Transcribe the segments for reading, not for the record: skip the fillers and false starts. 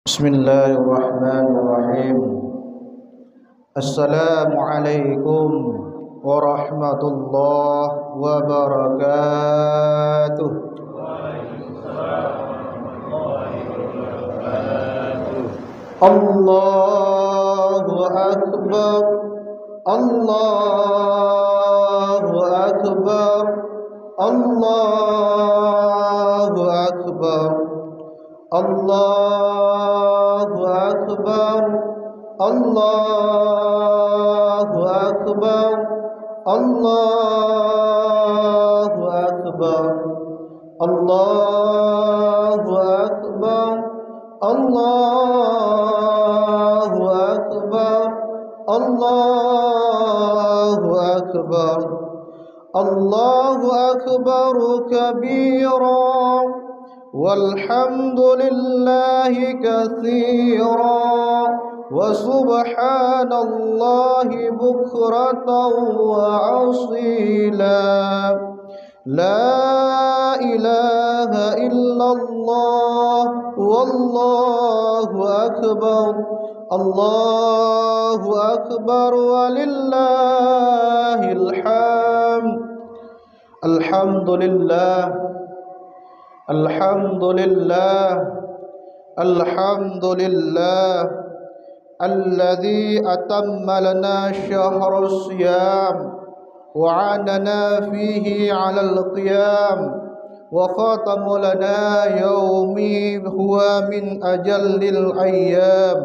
Bismillahirrahmanirrahim. Assalamualaikum warahmatullahi wabarakatuh. Allahu akbar. Allahu akbar. Allahu akbar. Allahu akbar. Allahu akbar. Allahu akbar. Allahu akbar. Allahu akbar. Allahu akbar. Allahu akbar kabira walhamdulillahi katsira wa subhanallahi bukratan wa asila. La ilaha illallah wallahu akbar. Allahu akbar walillahil hamd. Alhamdulillah. Alhamdulillah. Alhamdulillah alladzi atamma lana syahrus siyam wa anana fihi 'alal qiyam wa khatama lana yaumi huwa min ajallil ayyam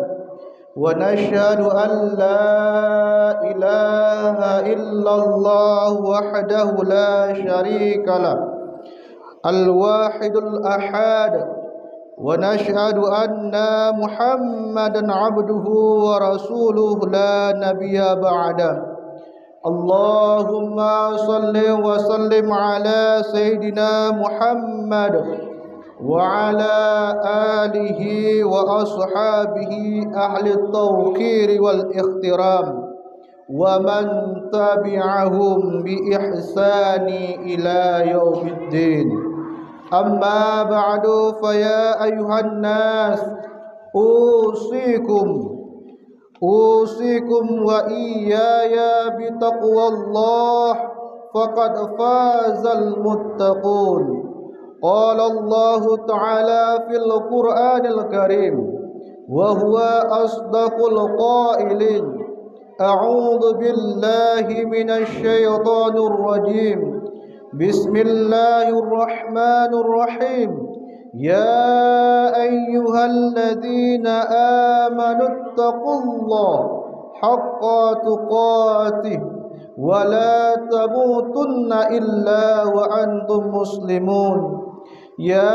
wa nashhadu an la ilaha illallah wahdahu la syarika lah al-wahidul ahad wa nashhadu anna muhammadan abduhu wa rasuluhu la nabiyya ba'da. Allahumma salli wa sallim ala sayyidina Muhammad wa ala alihi wa ashabihi ahli at-tawqir wal ikhtiram wa man tabi'ahum bi ihsani ila yaumiddin. Amma ba'du, fa ya ayuhan nas usikum wa iyaya bi taqwallah faqad fazal muttaqun. Qala Allah ta'ala fil Qur'anil Karim wa huwa asdaqul qailin. A'udzu billahi minasy syaithanir rajim. Bismillahirrahmanirrahim. Ya ayyuhalladzina amanu ittaqullaha haqqa tuqatih wa la tamutunna illa wa antum muslimun. Ya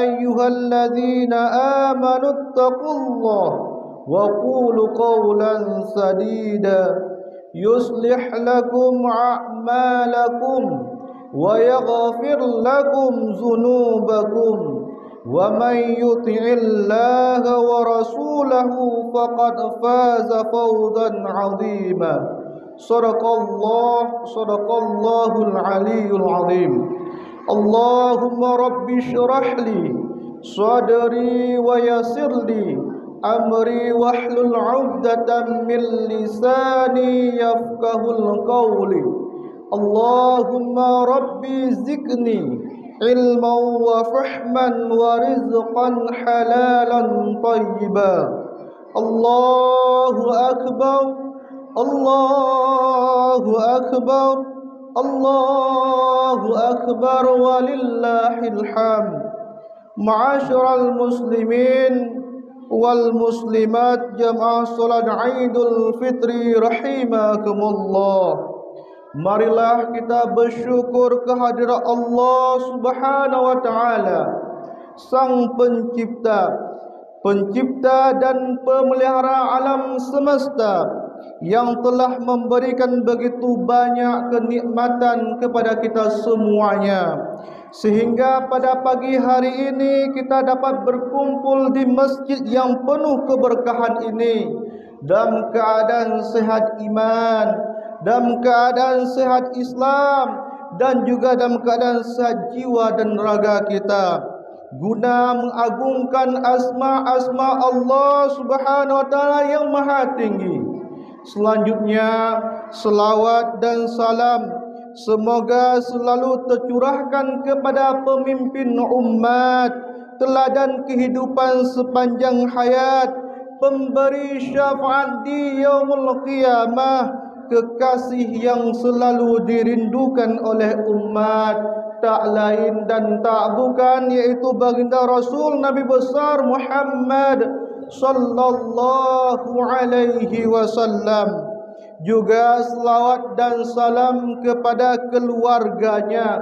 ayyuhalladzina amanu ittaqullaha wa qulu qawlan sadida yuslih lakum a'malakum wa yaghfir lakum dhunubakum wa man yuti'illaha wa rasulahu faqad faza fawzan 'azima. Sadaqallahul aliyyul 'azim. Allahumma rabbi shrah li sadri wa yassir li amri wahlul 'uqdatam min lisani yafqahul qawli. Allahumma rabbi zidni ilman wa fahman wa rizqan halalan tayyiban. Allahu akbar. Allahu akbar. Allahu akbar walillahil hamd. Ma'asyiral muslimin wal muslimat jamaah salat Idul Fitri rahimakumullah. Marilah kita bersyukur kehadirat Allah Subhanahu wa taala, Sang Pencipta dan pemelihara alam semesta, yang telah memberikan begitu banyak kenikmatan kepada kita semuanya, sehingga pada pagi hari ini kita dapat berkumpul di masjid yang penuh keberkahan ini dalam keadaan sehat iman, dalam keadaan sehat Islam, dan juga dalam keadaan sehat jiwa dan raga kita. guna mengagungkan asma-asma Allah Subhanahu wa taala yang maha tinggi. Selanjutnya, selawat dan salam semoga selalu tercurahkan kepada pemimpin umat, teladan kehidupan sepanjang hayat, pemberi syafaat di yaumul qiyamah, kekasih yang selalu dirindukan oleh umat, tak lain dan tak bukan yaitu baginda Rasul Nabi besar Muhammad sallallahu alaihi wasallam. Juga selawat dan salam kepada keluarganya,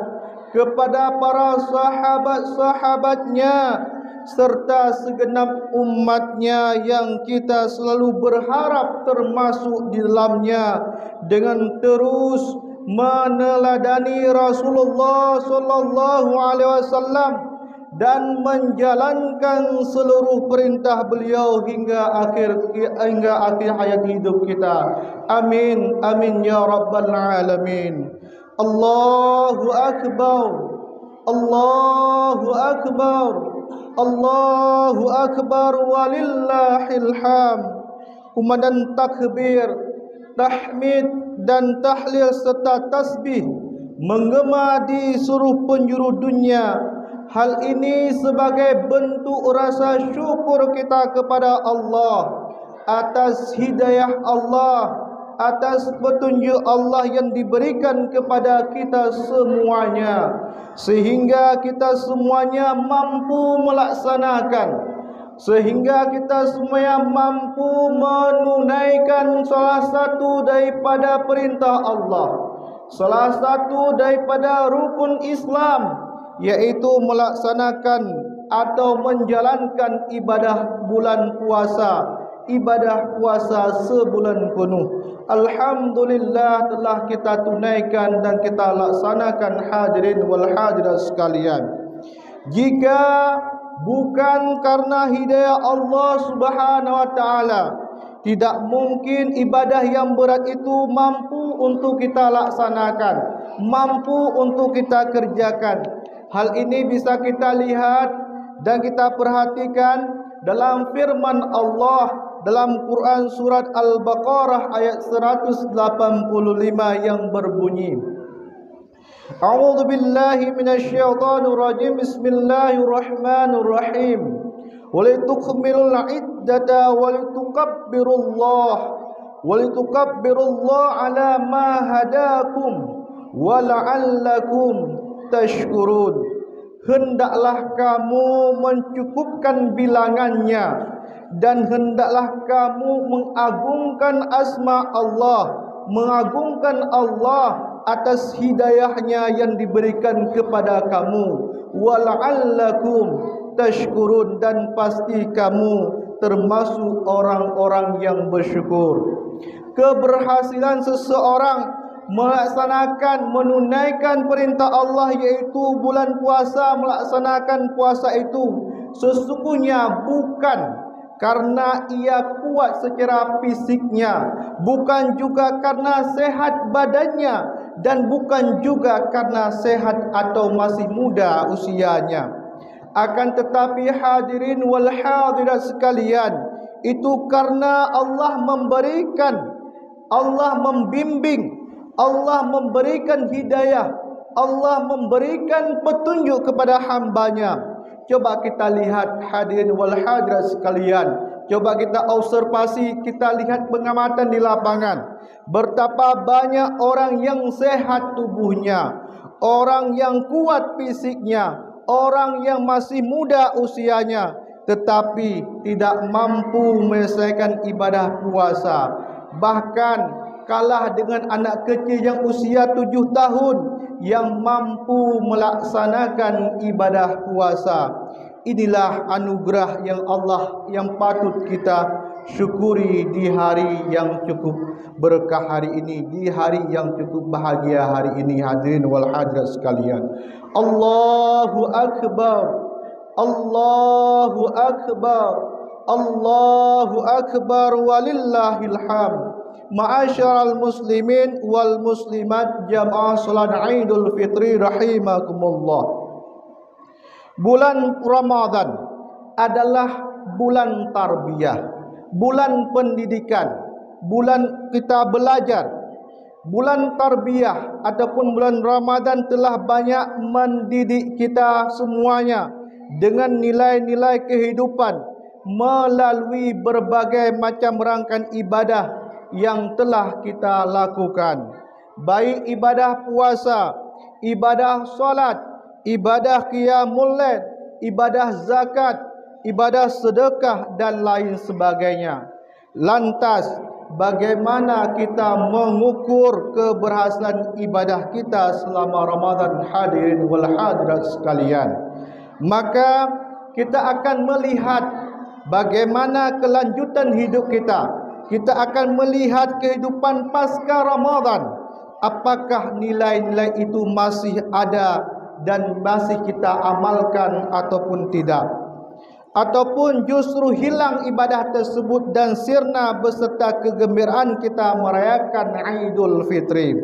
kepada para sahabat-sahabatnya, serta segenap umatnya yang kita selalu berharap termasuk di dalamnya, dengan terus meneladani Rasulullah sallallahu alaihi wasallam dan menjalankan seluruh perintah beliau hingga akhir hayat hidup kita. Amin amin ya rabbal alamin. Allahu akbar, Allahu akbar, Allahu akbar walillahil hamd. Kumandang takbir, tahmid dan tahlil serta tasbih menggema di seluruh penjuru dunia. Hal ini sebagai bentuk rasa syukur kita kepada Allah atas hidayah Allah, atas petunjuk Allah yang diberikan kepada kita semuanya, sehingga kita semuanya mampu melaksanakan, sehingga kita semuanya mampu menunaikan salah satu daripada perintah Allah, salah satu daripada rukun Islam, yaitu melaksanakan atau menjalankan ibadah bulan puasa, ibadah puasa sebulan penuh. Alhamdulillah telah kita tunaikan dan kita laksanakan, hadirin wal hadirat sekalian. Jika bukan karena hidayah Allah Subhanahu wa taala, tidak mungkin ibadah yang berat itu mampu untuk kita laksanakan, mampu untuk kita kerjakan. Hal ini bisa kita lihat dan kita perhatikan dalam firman Allah dalam Quran surat Al-Baqarah ayat 185 yang berbunyi, A'udzu billahi minasyaitonir rajim. Bismillahirrahmanirrahim. Walitukmilul iddata walitukabbirullaha ala ma hadakum wa la'allakum tashkurun. Hendaklah kamu mencukupkan bilangannya dan hendaklah kamu mengagungkan asma Allah, mengagungkan Allah atas hidayahnya yang diberikan kepada kamu, wa la'allakum tashkurun, dan pasti kamu termasuk orang-orang yang bersyukur. Keberhasilan seseorang melaksanakan, menunaikan perintah Allah yaitu bulan puasa, melaksanakan puasa itu sesungguhnya bukan karena ia kuat secara fisiknya, bukan juga karena sehat badannya, dan bukan juga karena sehat atau masih muda usianya. Akan tetapi hadirin wal hadirat sekalian, itu karena Allah memberikan, Allah membimbing, Allah memberikan hidayah, Allah memberikan petunjuk kepada hambanya. Coba kita lihat hadirin wal hadirat sekalian, coba kita observasi, kita lihat pengamatan di lapangan. Betapa banyak orang yang sehat tubuhnya, orang yang kuat fisiknya, orang yang masih muda usianya, tetapi tidak mampu menyelesaikan ibadah puasa. Bahkan kalah dengan anak kecil yang usia 7 tahun yang mampu melaksanakan ibadah puasa. Inilah anugerah yang Allah yang patut kita syukuri di hari yang cukup berkah hari ini, di hari yang cukup bahagia hari ini, hadirin wal hadirat sekalian. Allahu akbar, Allahu akbar, Allahu akbar walillahil hamd. Ma'asyiral muslimin wal muslimat, jamaah salat Idul Fitri rahimakumullah. Bulan Ramadan adalah bulan tarbiyah, bulan pendidikan, bulan kita belajar. Bulan tarbiyah ataupun bulan Ramadan telah banyak mendidik kita semuanya dengan nilai-nilai kehidupan melalui berbagai macam rangkaian ibadah yang telah kita lakukan. Baik ibadah puasa, ibadah solat, ibadah qiyamul lail, ibadah zakat, ibadah sedekah dan lain sebagainya. Lantas bagaimana kita mengukur keberhasilan ibadah kita selama Ramadan, hadirin wal hadirat sekalian? Maka kita akan melihat bagaimana kelanjutan hidup kita. Kita akan melihat kehidupan pasca Ramadan. Apakah nilai-nilai itu masih ada dan masih kita amalkan ataupun tidak? Ataupun justru hilang ibadah tersebut dan sirna beserta kegembiraan kita merayakan Idul Fitri.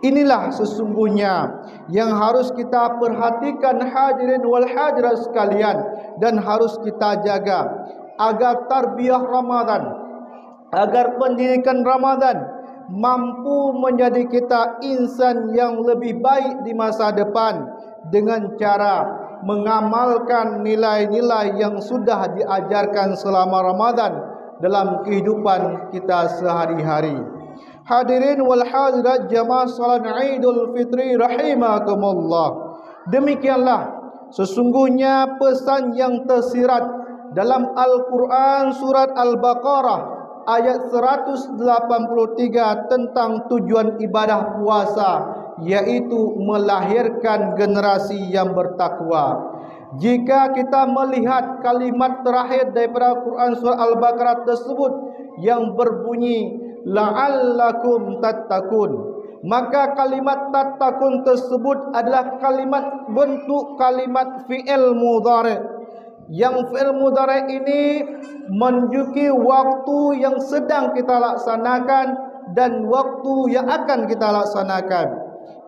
Inilah sesungguhnya yang harus kita perhatikan, hadirin wal hadirat sekalian, dan harus kita jaga agar tarbiyah Ramadan, agar pendidikan Ramadan mampu menjadi kita insan yang lebih baik di masa depan dengan cara mengamalkan nilai-nilai yang sudah diajarkan selama Ramadan dalam kehidupan kita sehari-hari. Hadirin wal hadirat jamaah salat Idul Fitri rahimakumullah. Demikianlah sesungguhnya pesan yang tersirat dalam Al-Quran surat Al-Baqarah ayat 183 tentang tujuan ibadah puasa, yaitu melahirkan generasi yang bertakwa. Jika kita melihat kalimat terakhir daripada Quran surah Al-Baqarah tersebut yang berbunyi la'allakum tattaqun, maka kalimat tattaqun tersebut adalah kalimat bentuk kalimat fi'il mudhari'. Yang fi'il mudhari' ini menunjuki waktu yang sedang kita laksanakan dan waktu yang akan kita laksanakan.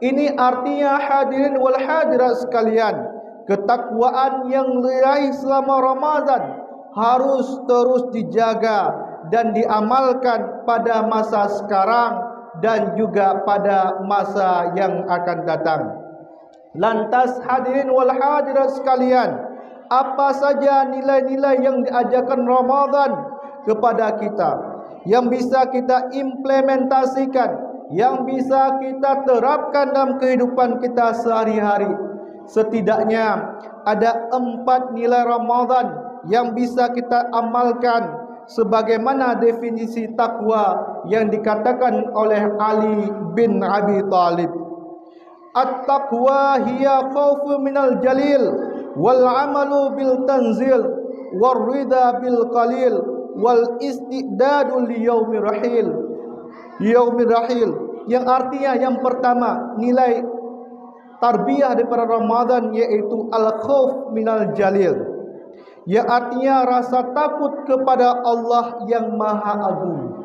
Ini artinya, hadirin wal hadirat sekalian, ketakwaan yang diraih selama Ramadan harus terus dijaga dan diamalkan pada masa sekarang dan juga pada masa yang akan datang. Lantas hadirin wal hadirat sekalian, apa saja nilai-nilai yang diajarkan Ramadan kepada kita, yang bisa kita implementasikan, yang bisa kita terapkan dalam kehidupan kita sehari-hari? Setidaknya ada 4 nilai Ramadan yang bisa kita amalkan sebagaimana definisi takwa yang dikatakan oleh Ali bin Abi Thalib. At-taqwa hiya khawfu minal jalil wal amalu bil tanzil war rida bil qalil wal istidadu li yaumir rahil. Yaumir rahil, yang artinya yang pertama, nilai tarbiyah daripada Ramadan yaitu al-khauf minal jalil, yang artinya rasa takut kepada Allah yang Maha Agung.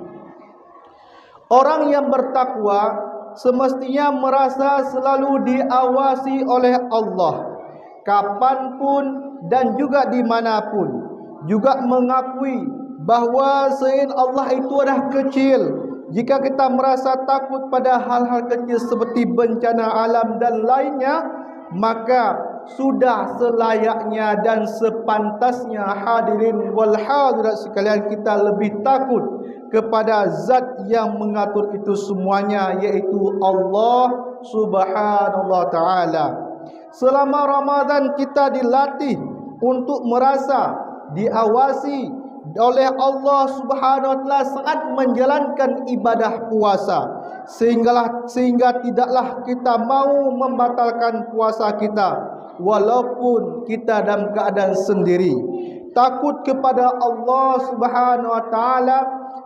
Orang yang bertakwa semestinya merasa selalu diawasi oleh Allah kapanpun dan juga dimanapun, juga mengakui bahawa selain Allah itu adalah kecil. Jika kita merasa takut pada hal-hal kecil seperti bencana alam dan lainnya, maka sudah selayaknya dan sepantasnya, hadirin wal hadirat sekalian, kita lebih takut kepada zat yang mengatur itu semuanya, yaitu Allah Subhanahu wa ta'ala. Selama Ramadan kita dilatih untuk merasa diawasi oleh Allah Subhanahu wa ta'ala saat menjalankan ibadah puasa, sehingga tidaklah kita mau membatalkan puasa kita walaupun kita dalam keadaan sendiri. Takut kepada Allah Subhanahu wa ta'ala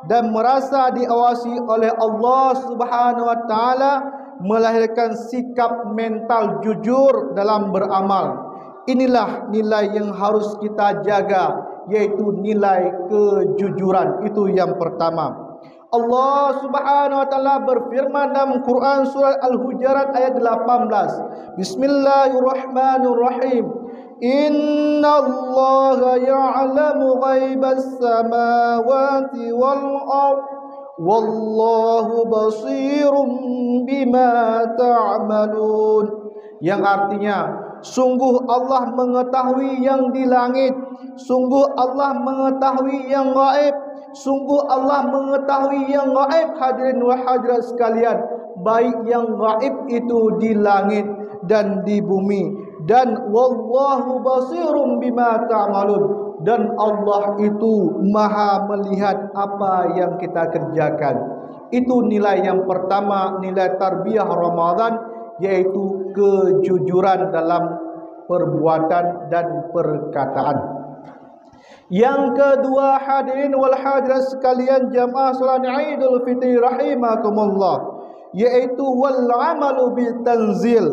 dan merasa diawasi oleh Allah Subhanahu wa ta'ala melahirkan sikap mental jujur dalam beramal. Inilah nilai yang harus kita jaga, yaitu nilai kejujuran. Itu yang pertama. Allah Subhanahu wa ta'ala berfirman dalam Quran surah Al-Hujurat ayat 18. Bismillahirrahmanirrahim. Innallaha ya'lamu ghaibas samawati wal ard wallahu basirum bima ta'malun. Yang artinya, sungguh Allah mengetahui yang di langit, sungguh Allah mengetahui yang gaib, sungguh Allah mengetahui yang gaib. Hadirin wa hadirat sekalian, baik yang gaib itu di langit dan di bumi. Dan wallahu basirum bima ta'malun, dan Allah itu maha melihat apa yang kita kerjakan. Itu nilai yang pertama, nilai tarbiyah Ramadan, yaitu kejujuran dalam perbuatan dan perkataan. Yang kedua, hadirin wal hadirat sekalian jamaah salat Idul Fitri rahimakumullah, yaitu wal amalu bil tanzil.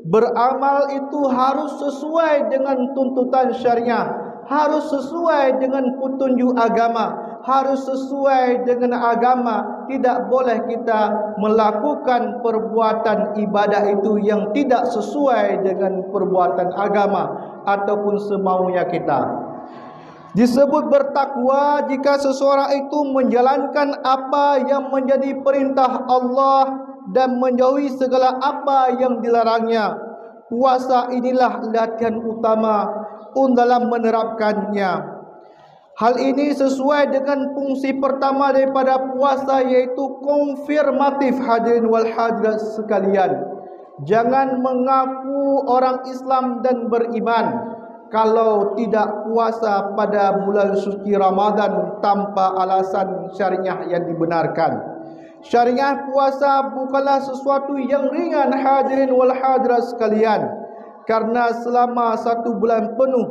Beramal itu harus sesuai dengan tuntutan syariah, harus sesuai dengan petunjuk agama, harus sesuai dengan agama. Tidak boleh kita melakukan perbuatan ibadah itu yang tidak sesuai dengan perbuatan agama ataupun semaunya kita. Disebut bertakwa jika seseorang itu menjalankan apa yang menjadi perintah Allah dan menjauhi segala apa yang dilarangnya. Puasa inilah latihan utama dalam menerapkannya. Hal ini sesuai dengan fungsi pertama daripada puasa, yaitu konfirmatif. Hadirin wal hadirat sekalian, jangan mengaku orang Islam dan beriman kalau tidak puasa pada bulan suci Ramadan tanpa alasan syariah yang dibenarkan. Syariah puasa bukanlah sesuatu yang ringan, hadirin wal hadirat sekalian, karena selama 1 bulan penuh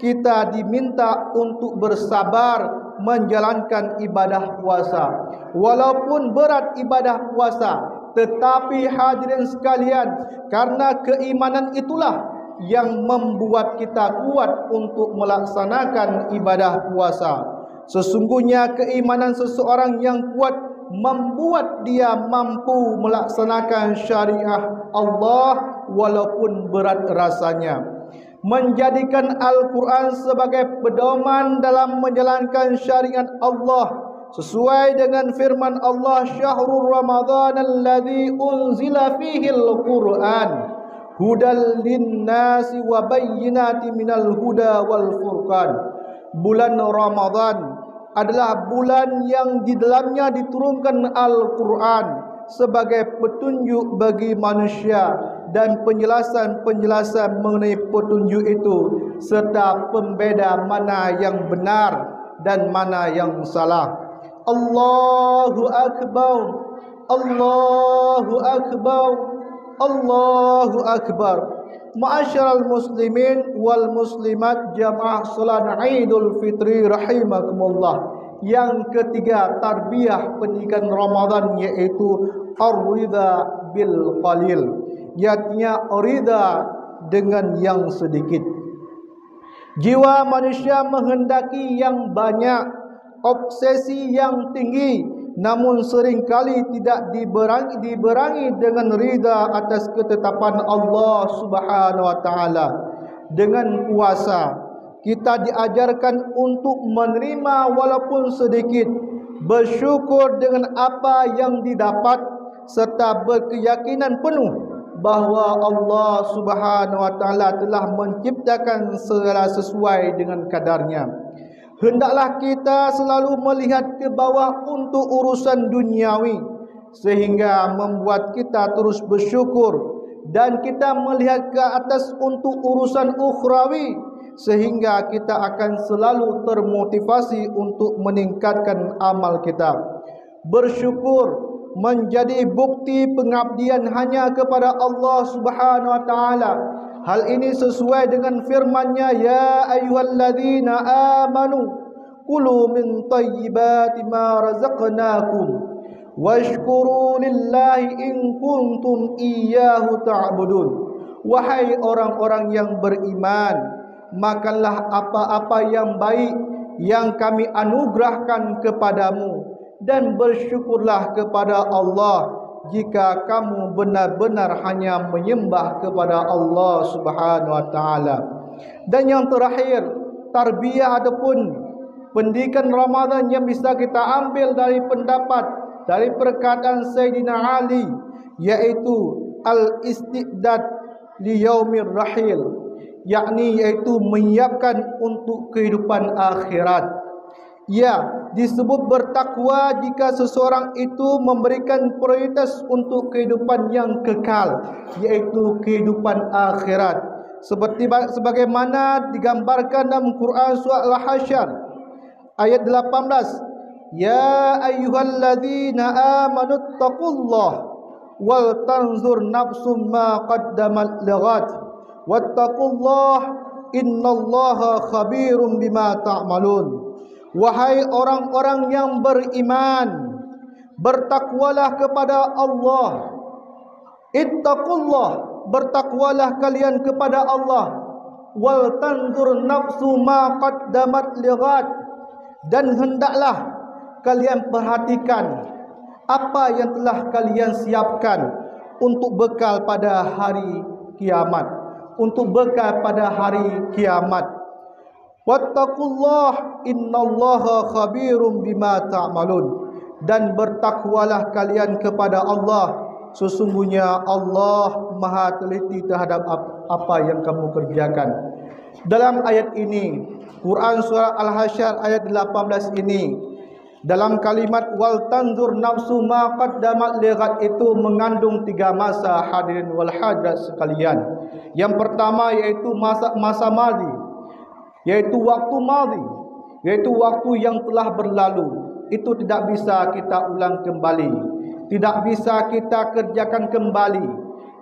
kita diminta untuk bersabar menjalankan ibadah puasa. Walaupun berat ibadah puasa, tetapi hadirin sekalian, karena keimanan itulah yang membuat kita kuat untuk melaksanakan ibadah puasa. Sesungguhnya keimanan seseorang yang kuat membuat dia mampu melaksanakan syariah Allah walaupun berat rasanya. Menjadikan Al-Quran sebagai pedoman dalam menjalankan syariat Allah sesuai dengan firman Allah, Syahrul Ramadan alladzi unzila fihi al-Quran hudal linnasi wa bayyinati minal huda wal furqan. Bulan Ramadan adalah bulan yang di dalamnya diturunkan Al-Quran sebagai petunjuk bagi manusia dan penjelasan-penjelasan mengenai petunjuk itu serta pembeda mana yang benar dan mana yang salah. Allahu Akbar, Allahu Akbar, Allahu Akbar. Ma'asyiral muslimin wal muslimat jamaah salat Idul Fitri rahimakumullah. Yang ketiga, tarbiyah pendidikan Ramadan, yaitu ar-ridha bil qalil, yaknya ridha dengan yang sedikit. Jiwa manusia menghendaki yang banyak, obsesi yang tinggi, namun seringkali tidak diberangi dengan ridha atas ketetapan Allah Subhanahu wa taala. Dengan puasa kita diajarkan untuk menerima walaupun sedikit, bersyukur dengan apa yang didapat, serta berkeyakinan penuh bahawa Allah Subhanahu wa taala telah menciptakan segala sesuai dengan kadarnya. Hendaklah kita selalu melihat ke bawah untuk urusan duniawi, sehingga membuat kita terus bersyukur, dan kita melihat ke atas untuk urusan ukhrawi, sehingga kita akan selalu termotivasi untuk meningkatkan amal kita. Bersyukur menjadi bukti pengabdian hanya kepada Allah Subhanahu wa taala. Hal ini sesuai dengan firman-Nya, ya ayyuhalladzina amanu kulu min thayyibati ma razaqnakum washkuru lillahi in kuntum iyyahu ta'budun. Wahai orang-orang yang beriman, makanlah apa-apa yang baik yang kami anugerahkan kepadamu, dan bersyukurlah kepada Allah jika kamu benar-benar hanya menyembah kepada Allah Subhanahu wa taala. Dan yang terakhir, tarbiyah ataupun pendidikan Ramadan yang bisa kita ambil dari pendapat, dari perkataan Sayyidina Ali, yaitu al-istidad li yaumir rahil, yakni yaitu menyiapkan untuk kehidupan akhirat. Ya, disebut bertakwa jika seseorang itu memberikan prioritas untuk kehidupan yang kekal, yaitu kehidupan akhirat. Sebagaimana digambarkan dalam Quran surah Al-Hasyr ayat 18, ya ayyuhalladzina amanu taqullaha wal tanzur nafsum ma qaddamat lighat wattaqullaha innallaha khabirum bima ta'malun. Wahai orang-orang yang beriman, bertakwalah kepada Allah. Ittaqullah, bertakwalah kalian kepada Allah. Wal tanzur nafsu ma qaddamat lighat, dan hendaklah kalian perhatikan apa yang telah kalian siapkan untuk bekal pada hari kiamat, untuk bekal pada hari kiamat. Wattaqullah innallaha khabirum bima ta'malun, dan bertakwalah kalian kepada Allah, sesungguhnya Allah Maha teliti terhadap apa yang kamu kerjakan. Dalam ayat ini, Quran surah Al-Hasyr ayat 18 ini, dalam kalimat wal tanzur nafsu ma qaddamat lighat itu mengandung 3 masa, hadirin wal hadirat sekalian. Yang pertama yaitu masa madhi, yaitu waktu madhi, yaitu waktu yang telah berlalu. Itu tidak bisa kita ulang kembali, tidak bisa kita kerjakan kembali.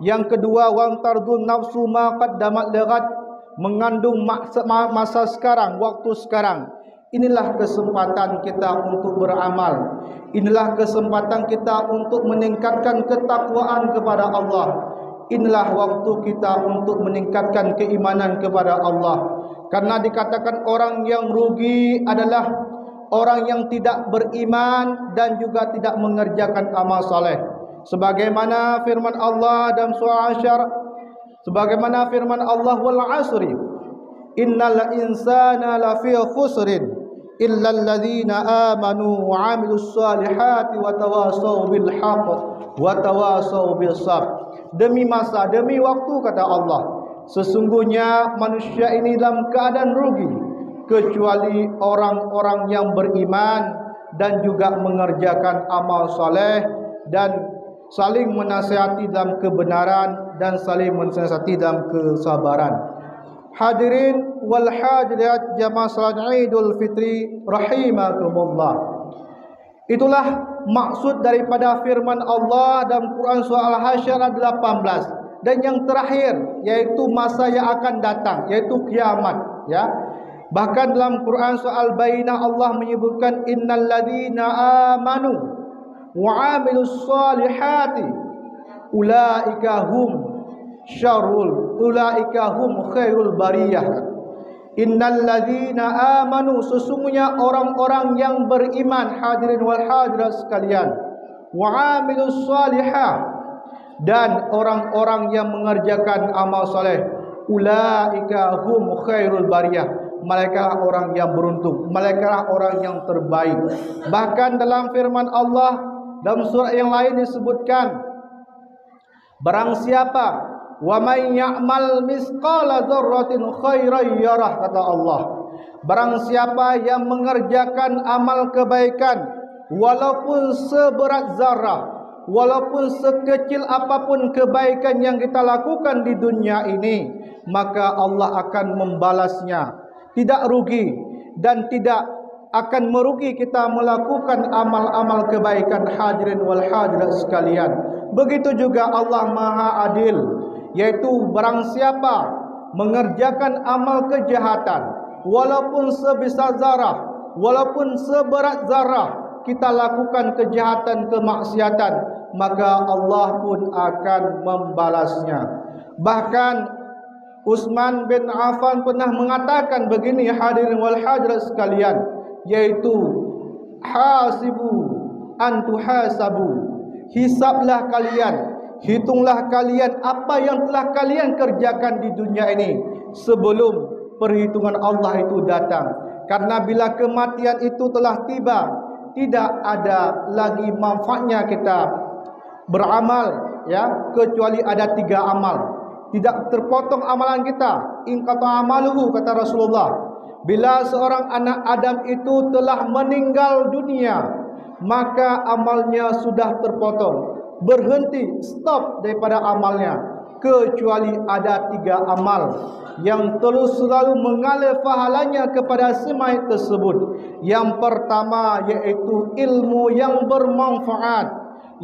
Yang kedua, wan tardun nafsu ma qaddamat lighat, mengandung masa sekarang, waktu sekarang. Inilah kesempatan kita untuk beramal, inilah kesempatan kita untuk meningkatkan ketakwaan kepada Allah, inilah waktu kita untuk meningkatkan keimanan kepada Allah. Karena dikatakan orang yang rugi adalah orang yang tidak beriman dan juga tidak mengerjakan amal saleh. Sebagaimana firman Allah dalam surah Asy-Syarr, sebagaimana firman Allah, wal 'asri innal insana lafi khusrin illa alladzina amanu wa 'amilus salihati wa tawassaw bil haqq wa tawassaw bis sabr. Demi masa, demi waktu, kata Allah, sesungguhnya manusia ini dalam keadaan rugi kecuali orang-orang yang beriman dan juga mengerjakan amal saleh dan saling menasihati dalam kebenaran dan saling menasihati dalam kesabaran. Hadirin wal hadirat jamaah salat Idul Fitri rahimakumullah. Itulah maksud daripada firman Allah dalam Quran surah Al-Hasyr 18. Dan yang terakhir yaitu masa yang akan datang, yaitu kiamat, ya. Bahkan dalam Quran surah Al-Bayyinah Allah menyebutkan innal ladzina amanu wa 'amilus solihati ulaika hum khairul bariyah. Innal ladzina amanu, sesungguhnya orang-orang yang beriman, hadirin wal hadirat sekalian, wa 'amilus solihah, dan orang-orang yang mengerjakan amal soleh, ulaika hum khairul bariyah, mereka orang yang beruntung, mereka orang yang terbaik. Bahkan dalam firman Allah dalam surah yang lain disebutkan, barang siapa wa may ya'mal misqala dzarratin khairan yarah, kata Allah, barang siapa yang mengerjakan amal kebaikan walaupun seberat zarah, walaupun sekecil apapun kebaikan yang kita lakukan di dunia ini, maka Allah akan membalasnya. Tidak rugi dan tidak akan merugi kita melakukan amal-amal kebaikan, hadirin wal hadirat sekalian. Begitu juga Allah Maha Adil, yaitu barang siapa mengerjakan amal kejahatan walaupun sebesar zarah, walaupun seberat zarah, kita lakukan kejahatan, kemaksiatan, maka Allah pun akan membalasnya. Bahkan Utsman bin Affan pernah mengatakan begini, hadirin wal hadirat sekalian, yaitu hasibu antuhasabu, hisablah kalian, hitunglah kalian apa yang telah kalian kerjakan di dunia ini, sebelum perhitungan Allah itu datang. Karena bila kematian itu telah tiba, tidak ada lagi manfaatnya kita beramal, ya, kecuali ada 3 amal. Tidak terpotong amalan kita. In qata amaluhu, kata Rasulullah. Bila seorang anak Adam itu telah meninggal dunia, maka amalnya sudah terpotong, berhenti, stop daripada amalnya, kecuali ada 3 amal yang terus selalu mengalir pahalanya kepada semayat tersebut. Yang pertama yaitu ilmu yang bermanfaat,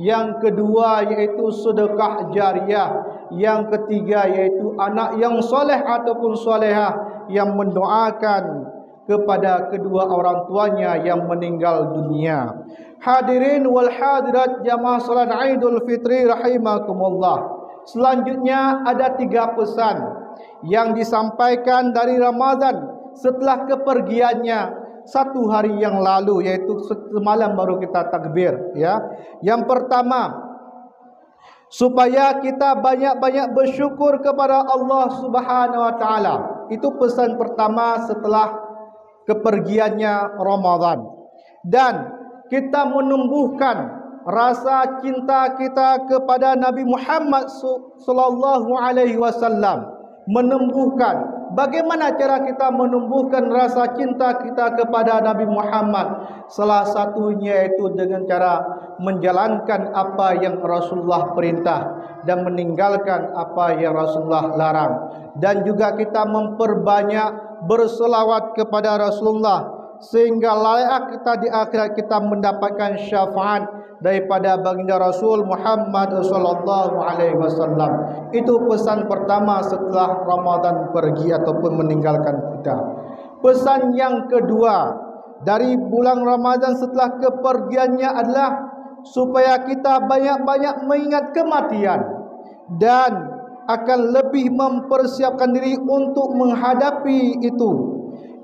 yang kedua yaitu sedekah jariah, yang ketiga yaitu anak yang soleh ataupun solehah yang mendoakan kepada kedua orang tuanya yang meninggal dunia. Hadirin wal hadirat jamaah salat Aidul Fitri rahimakumullah. Selanjutnya ada 3 pesan yang disampaikan dari Ramadan setelah kepergiannya 1 hari yang lalu, yaitu semalam baru kita takbir, ya. Yang pertama, supaya kita banyak-banyak bersyukur kepada Allah Subhanahu wa taala. Itu pesan pertama setelah kepergiannya Ramadan. Dan kita menumbuhkan rasa cinta kita kepada Nabi Muhammad sallallahu alaihi wasallam. Menumbuhkan, bagaimana cara kita menumbuhkan rasa cinta kita kepada Nabi Muhammad? Salah satunya itu dengan cara menjalankan apa yang Rasulullah perintah dan meninggalkan apa yang Rasulullah larang. Dan juga kita memperbanyak berselawat kepada Rasulullah, sehingga layak kita di akhirat kita mendapatkan syafaat daripada baginda Rasul Muhammad sallallahu alaihi wasallam. Itu pesan pertama setelah Ramadan pergi ataupun meninggalkan kita. Pesan yang kedua dari bulan Ramadan setelah kepergiannya adalah supaya kita banyak-banyak mengingat kematian dan akan lebih mempersiapkan diri untuk menghadapi itu.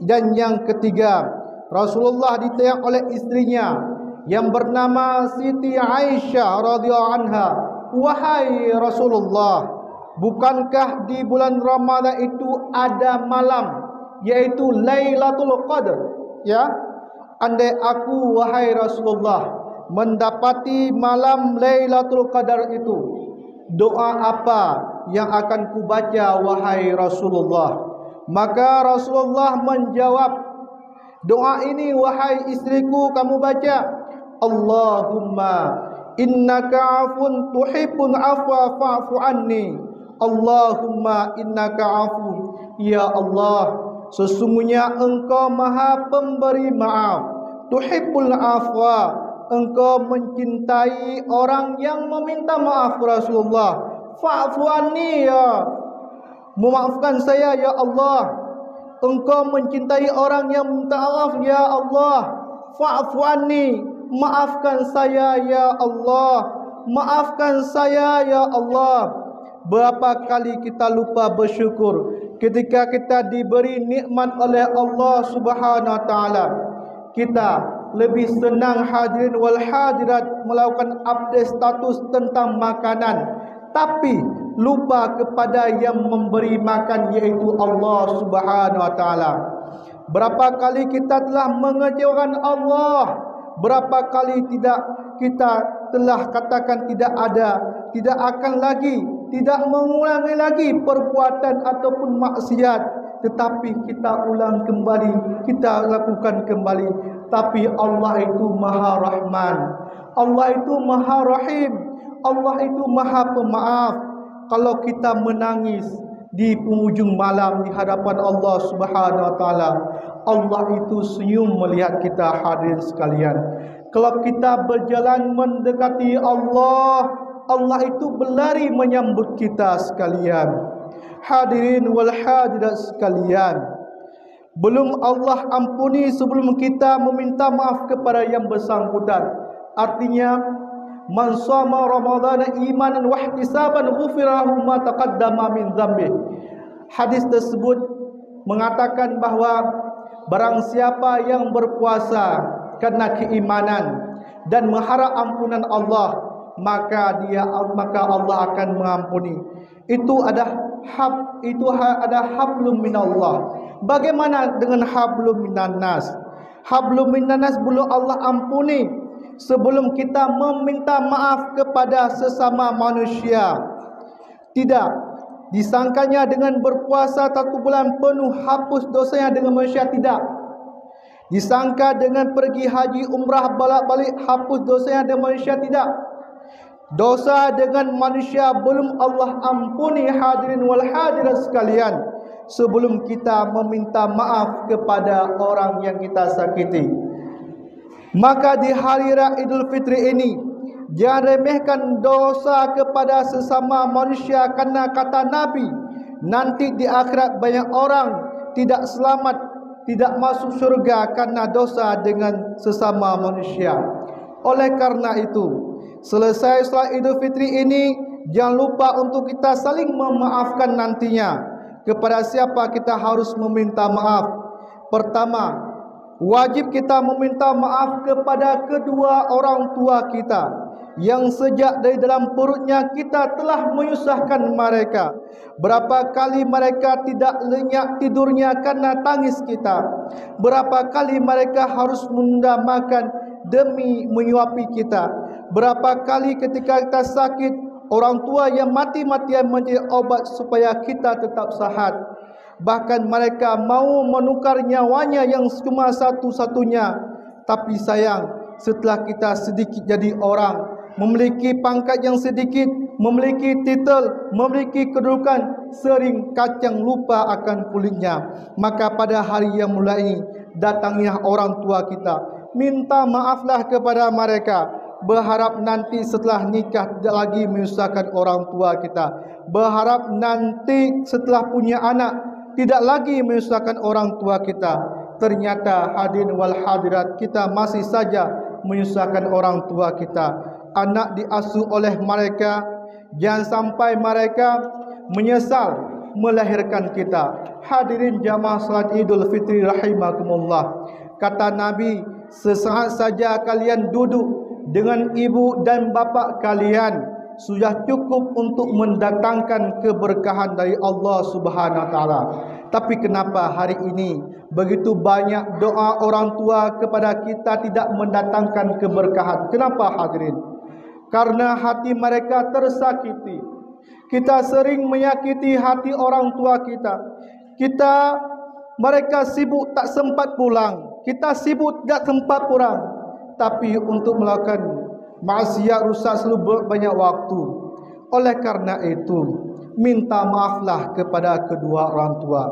Dan yang ketiga, Rasulullah ditanya oleh istrinya yang bernama Siti Aisyah radhiyallahu anha, "Wahai Rasulullah, bukankah di bulan Ramadan itu ada malam yaitu Lailatul Qadar?" Ya, andai aku wahai Rasulullah mendapati malam Lailatul Qadar itu, doa apa yang akan kubaca wahai Rasulullah? Maka Rasulullah menjawab, doa ini wahai istriku kamu baca, Allahumma innaka afun tuhibbul afwa fa'fu anni. Allahumma innaka afu, ya Allah, sesungguhnya engkau maha pemberi maaf, tuhibbul afwa, engkau mencintai orang yang meminta maaf Rasulullah, fa'fu anni, ya, memaafkan saya ya Allah. Engkau mencintai orang yang minta maaf ya Allah, fa'fu anni, maafkan saya ya Allah, maafkan saya ya Allah. Berapa kali kita lupa bersyukur ketika kita diberi nikmat oleh Allah Subhanahu wa taala. Kita lebih senang hadirin wal hadirat melakukan update status tentang makanan, tapi lupa kepada yang memberi makan, yaitu Allah Subhanahu wa taala. Berapa kali kita telah mengecewakan Allah, berapa kali kita telah katakan tidak ada, tidak akan lagi, tidak mengulangi lagi perbuatan ataupun maksiat, tetapi kita ulang kembali, kita lakukan kembali. Tapi Allah itu Maha Rahman, Allah itu Maha Rahim, Allah itu Maha Pemaaf. Kalau kita menangis di penghujung malam di hadapan Allah Subhanahu wa taala, Allah itu senyum melihat kita hadirin sekalian. Kalau kita berjalan mendekati Allah, Allah itu berlari menyambut kita sekalian. Hadirin wal hadirat sekalian, belum Allah ampuni sebelum kita meminta maaf kepada yang bersangkutan. Artinya, man shoma ramadhana imanan wa ihtisaban ghufira lahu ma taqaddama min dzambi. Hadis tersebut mengatakan bahwa barang siapa yang berpuasa karena keimanan dan mengharap ampunan Allah, maka Allah akan mengampuni. Itu ada hablum minallah. Bagaimana dengan hablum minannas? Hablum minannas belum Allah ampuni sebelum kita meminta maaf kepada sesama manusia. Tidak disangkanya dengan berpuasa 1 bulan penuh hapus dosanya dengan manusia, tidak. Disangka dengan pergi haji umrah balik-balik hapus dosanya dengan manusia, tidak. Dosa dengan manusia belum Allah ampuni, hadirin wal hadirat sekalian, sebelum kita meminta maaf kepada orang yang kita sakiti. Maka di hari raya Idul Fitri ini, jangan remehkan dosa kepada sesama manusia, karena kata Nabi, nanti di akhirat banyak orang tidak selamat, tidak masuk surga karena dosa dengan sesama manusia. Oleh karena itu, selesai salat Idul Fitri ini, jangan lupa untuk kita saling memaafkan nantinya. Kepada siapa kita harus meminta maaf? Pertama, wajib kita meminta maaf kepada kedua orang tua kita yang sejak dari dalam perutnya kita telah menyusahkan mereka. Berapa kali mereka tidak lenyap tidurnya karena tangis kita. Berapa kali mereka harus menunda makan demi menyuapi kita. Berapa kali ketika kita sakit, orang tua yang mati-matian mencari obat supaya kita tetap sehat. Bahkan mereka mau menukar nyawanya yang cuma satu-satunya. Tapi sayang, setelah kita sedikit jadi orang, memiliki pangkat yang sedikit, memiliki titel, memiliki kedudukan, sering kacang lupa akan kulitnya. Maka pada hari yang mulia ini, datangilah orang tua kita, minta maaflah kepada mereka. Berharap nanti setelah nikah tidak lagi menyusahkan orang tua kita. Berharap nanti setelah punya anak tidak lagi menyusahkan orang tua kita. Ternyata hadirin wal hadirat, kita masih saja menyusahkan orang tua kita. Anak diasuh oleh mereka, jangan sampai mereka menyesal melahirkan kita. Hadirin jamaah salat Idul Fitri rahimakumullah. Kata Nabi, sesaat saja kalian duduk dengan ibu dan bapa kalian sudah cukup untuk mendatangkan keberkahan dari Allah Subhanahu wa taala. Tapi kenapa hari ini begitu banyak doa orang tua kepada kita tidak mendatangkan keberkahan? Kenapa hadirin? Karena hati mereka tersakiti. Kita sering menyakiti hati orang tua kita. Mereka sibuk tak sempat pulang. Kita sibuk tak sempat pulang. Tapi untuk melakukan maksiat rusak selalu banyak waktu. Oleh karena itu, minta maaflah kepada kedua orang tua.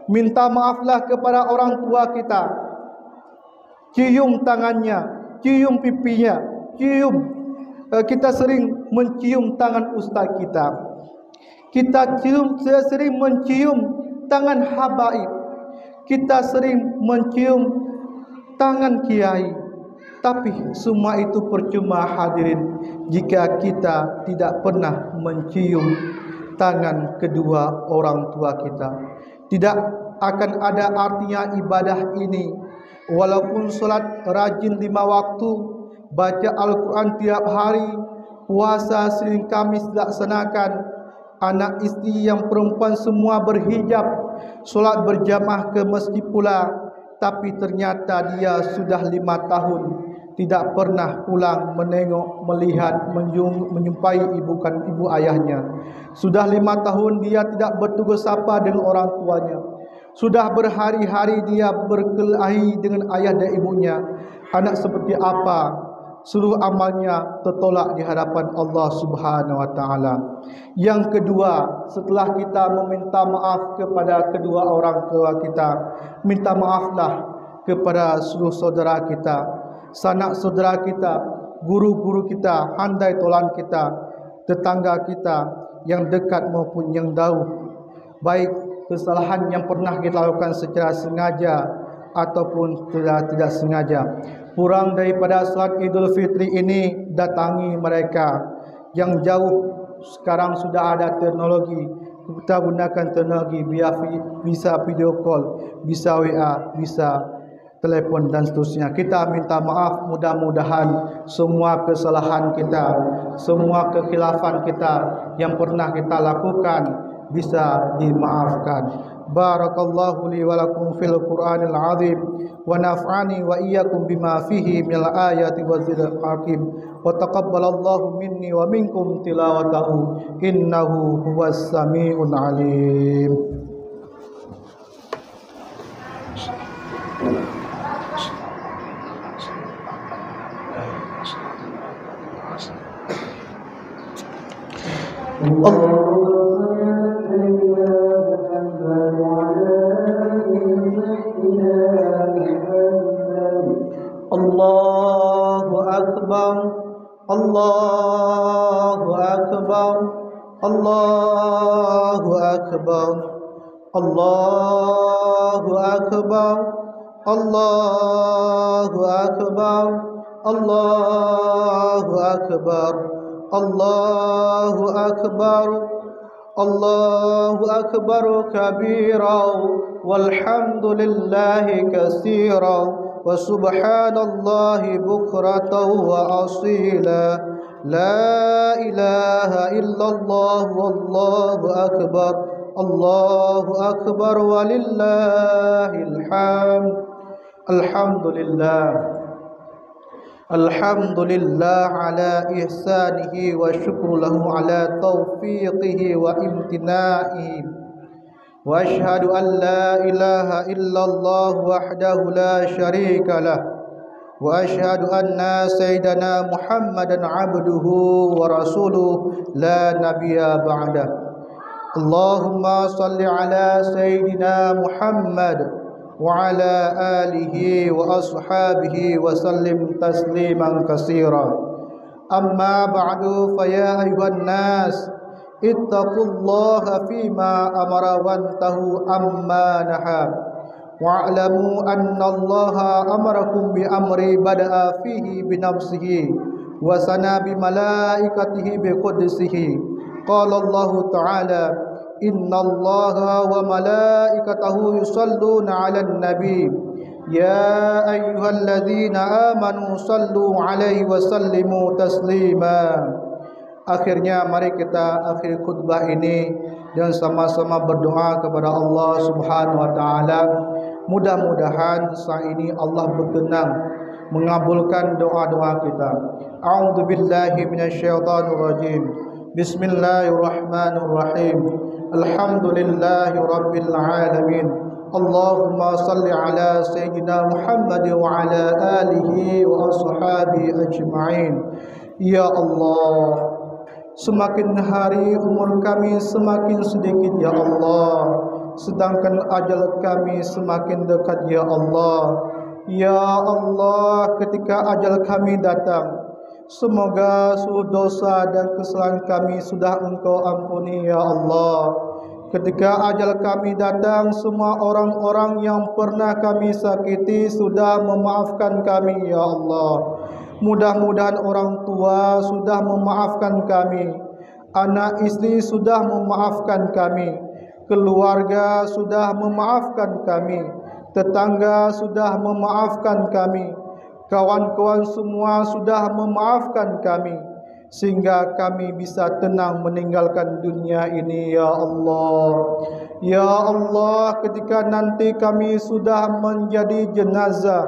Minta maaflah kepada orang tua kita. Cium tangannya, cium pipinya, cium. Kita sering mencium tangan ustaz kita. Kita sering mencium tangan habaib. Kita sering mencium tangan kiai. Tapi semua itu percuma hadirin jika kita tidak pernah mencium tangan kedua orang tua kita. Tidak akan ada artinya ibadah ini. Walaupun solat rajin 5 waktu, baca Al-Quran tiap hari, puasa Senin Kamis dilaksanakan, anak istri yang perempuan semua berhijab, solat berjamaah ke masjid pula, tapi ternyata dia sudah 5 tahun tidak pernah pulang menengok, melihat, menyumpai ibu ayahnya. Sudah 5 tahun dia tidak bertugas sapa dengan orang tuanya. Sudah berhari-hari dia berkelahi dengan ayah dan ibunya. Anak seperti apa? Seluruh amalnya tertolak di hadapan Allah Subhanahu wa taala. Yang kedua, setelah kita meminta maaf kepada kedua orang tua kita, minta maaflah kepada seluruh saudara kita, sanak saudara kita, guru-guru kita, handai tolan kita, tetangga kita yang dekat maupun yang jauh. Baik kesalahan yang pernah kita lakukan secara sengaja ataupun tidak sengaja. Kurang daripada salat Idul Fitri ini, datangi mereka yang jauh. Sekarang sudah ada teknologi, kita gunakan teknologi, bisa video call, bisa WA, bisa telefon dan seterusnya. Kita minta maaf, mudah-mudahan semua kesalahan kita, semua kekhilafan kita yang pernah kita lakukan bisa dimaafkan. Barakallahu li wa lakum fil Qur'anil azim wa naf'ani wa iyyakum bima fihi minal ayati wa zikril hakim wa taqabbalallahu minni wa minkum tilawatahu innahu huwas samiul alim. Allahu akbar, Allahu akbar, Allahu akbar, Allahu akbar, Allahu akbar, Allahu akbar, Allahu akbar, Allahu akbar kabira walhamdulillahi katsira wa subhanallahi bukratan wa asila. La ilaha illallah wallahu akbar, Allahu akbar walillahil hamd. Alhamdulillah, alhamdulillah ala ihsanihi wa syukru lahu ala taufiqihi wa imtina'ihi. Wa ashhadu an la ilaha illallah wahdahu la syarika lah. Wa ashhadu anna sayyidana Muhammadan abduhu wa rasuluhu la nabiyya ba'dah. Allahumma salli ala sayyidina Muhammad wa ala alihi wa ashabihi wa sallim tasliman katsira. Amma ba'du, fa ya ayuhan nas ittaqullaha fima amara wantahu amma naha wa'lamu anna Allaha amarakum bi amri bada'a fihi bi nafsihi wa sana bi malaikatihi bi qudsihi. Qala Allah ta'ala inna Allaha wa malaikatahu yusalluna 'alan nabi ya ayyuhalladzina amanu sallu 'alaihi wa sallimu taslima. Akhirnya mari kita akhiri khutbah ini dan sama-sama berdoa kepada Allah Subhanahu wa taala. Mudah-mudahan saat ini Allah berkenan mengabulkan doa-doa kita. A'udzubillahi minasyaitonir rajim. Bismillahirrahmanirrahim. Alhamdulillahi rabbil alamin. Allahumma salli ala sayyidina Muhammad wa ala alihi wa ashabihi ajma'in. Ya Allah, semakin hari umur kami semakin sedikit ya Allah, sedangkan ajal kami semakin dekat ya Allah. Ya Allah, ketika ajal kami datang, semoga seluruh dosa dan kesalahan kami sudah Engkau ampuni ya Allah. Ketika ajal kami datang, semua orang-orang yang pernah kami sakiti sudah memaafkan kami ya Allah. Mudah-mudahan orang tua sudah memaafkan kami, anak istri sudah memaafkan kami, keluarga sudah memaafkan kami, tetangga sudah memaafkan kami, kawan-kawan semua sudah memaafkan kami, sehingga kami bisa tenang meninggalkan dunia ini ya Allah. Ya Allah, ketika nanti kami sudah menjadi jenazah,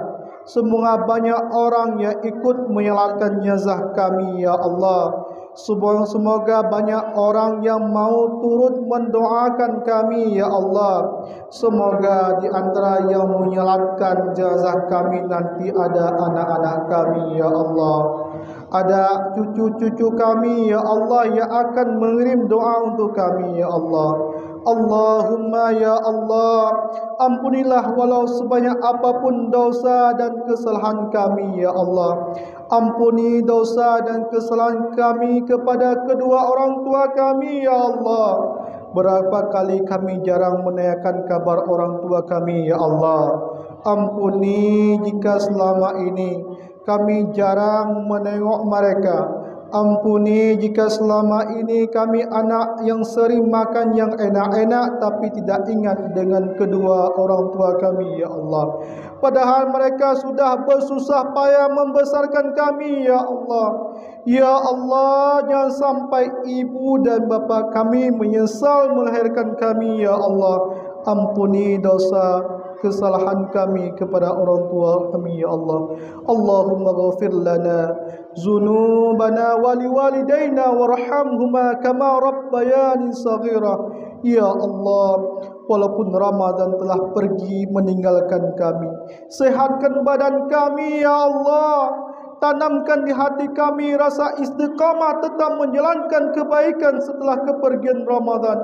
semoga banyak orang yang ikut menyalatkan jenazah kami ya Allah. Semoga banyak orang yang mau turut mendoakan kami ya Allah. Semoga di antara yang menyalatkan jenazah kami nanti ada anak-anak kami ya Allah, ada cucu-cucu kami ya Allah yang akan mengirim doa untuk kami ya Allah. Allahumma ya Allah, ampunilah walau sebanyak apapun dosa dan kesalahan kami ya Allah. Ampuni dosa dan kesalahan kami kepada kedua orang tua kami ya Allah. Berapa kali kami jarang menanyakan kabar orang tua kami ya Allah. Ampuni jika selama ini kami jarang menengok mereka, Ampuni jika selama ini kami anak yang sering makan yang enak-enak tapi tidak ingat dengan kedua orang tua kami, ya Allah. Padahal mereka sudah bersusah payah membesarkan kami, ya Allah. Ya Allah, jangan sampai ibu dan bapa kami menyesal melahirkan kami, ya Allah. Ampuni dosa kesalahan kami kepada orang tua kami, ya Allah. Allahumma ghafir lana zunubana wali walidaina warhamhuma kama rabbayani saghira. Ya Allah, walaupun Ramadan telah pergi meninggalkan kami, sehatkan badan kami, ya Allah. Tanamkan di hati kami rasa istiqamah tetap menjalankan kebaikan setelah kepergian Ramadan.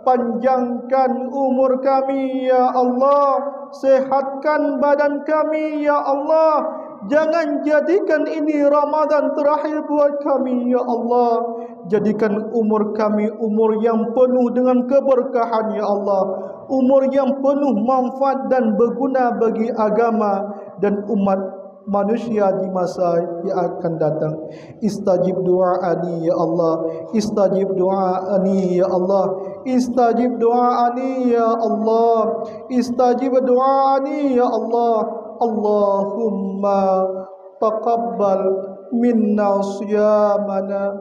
Panjangkan umur kami, ya Allah. Sehatkan badan kami, ya Allah. Jangan jadikan ini Ramadan terakhir buat kami, ya Allah. Jadikan umur kami umur yang penuh dengan keberkahan, ya Allah. Umur yang penuh manfaat dan berguna bagi agama dan umat manusia di masa yang akan datang. Istajib du'ani, ya Allah. Istajib du'ani, ya Allah. Istajib du'ani, ya Allah. Istajib du'ani, ya Allah. Allahumma taqabbal minna siyamana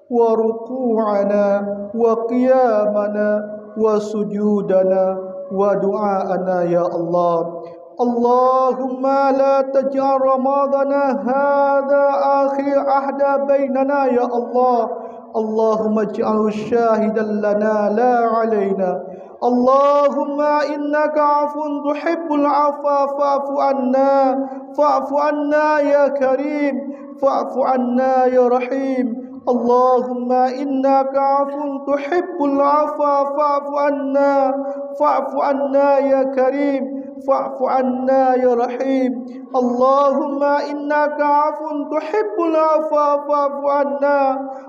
wa ruku'ana wa qiyamana wa sujudana wa du'aana, ya Allah. Allahumma la taj'al Ramadana hadha akhir ahda bainana, ya Allah. Allahumma ij'alhu syahidan lana la alaina. Allahumma innaka afun tuhibbul afwa fa'fu anna ya karim, fa'fu anna ya rahim. Allahumma innaka afun tuhibbul afwa fa'fu anna ya karim, fa'fu anna ya rahim. Allahumma innaka afun tuhibbul afwa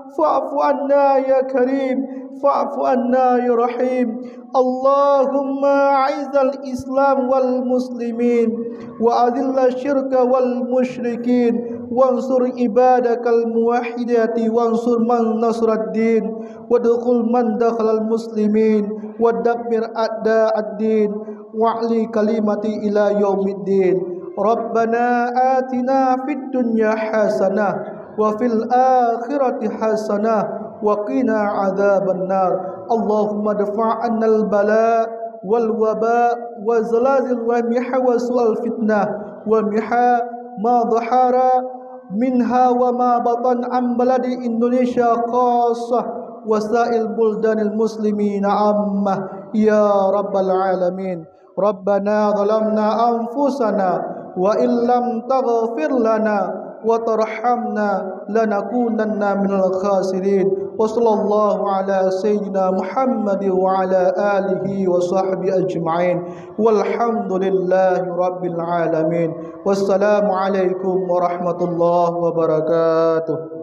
fa'fu anna ya karim, fa'fu anna ya rahim. Allahumma a'izzal Islam wal muslimin wa adhilla syirka wal musyrikin wansur ibadakal muwahhidati wansur man nasrad din wadkhul man dakhalal muslimin wadammir a'da'ad din wa'li kalimati ila yaumiddin. Rabbana atina fid dunya hasanah wa fil akhirati hasanah wa qina adzaban nar. Allahumma dafa' 'annal bala wal waba wa zalazil wa miha wa su'al fitnah wa miha ma dhahara minha wa ma batan an baladi Indonesia khassah wa sa'il buldanil muslimina ammah, ya rabbal alamin. Rabbana zalamna anfusana wa illam taghfir lana wa tarhamna lanakunanna minal khasirin. Wa sallallahu ala sayyidina Muhammad wa ala alihi wa sahbihi ajma'in. Walhamdulillahi rabbil alamin. Wassalamu alaikum warahmatullahi wabarakatuh.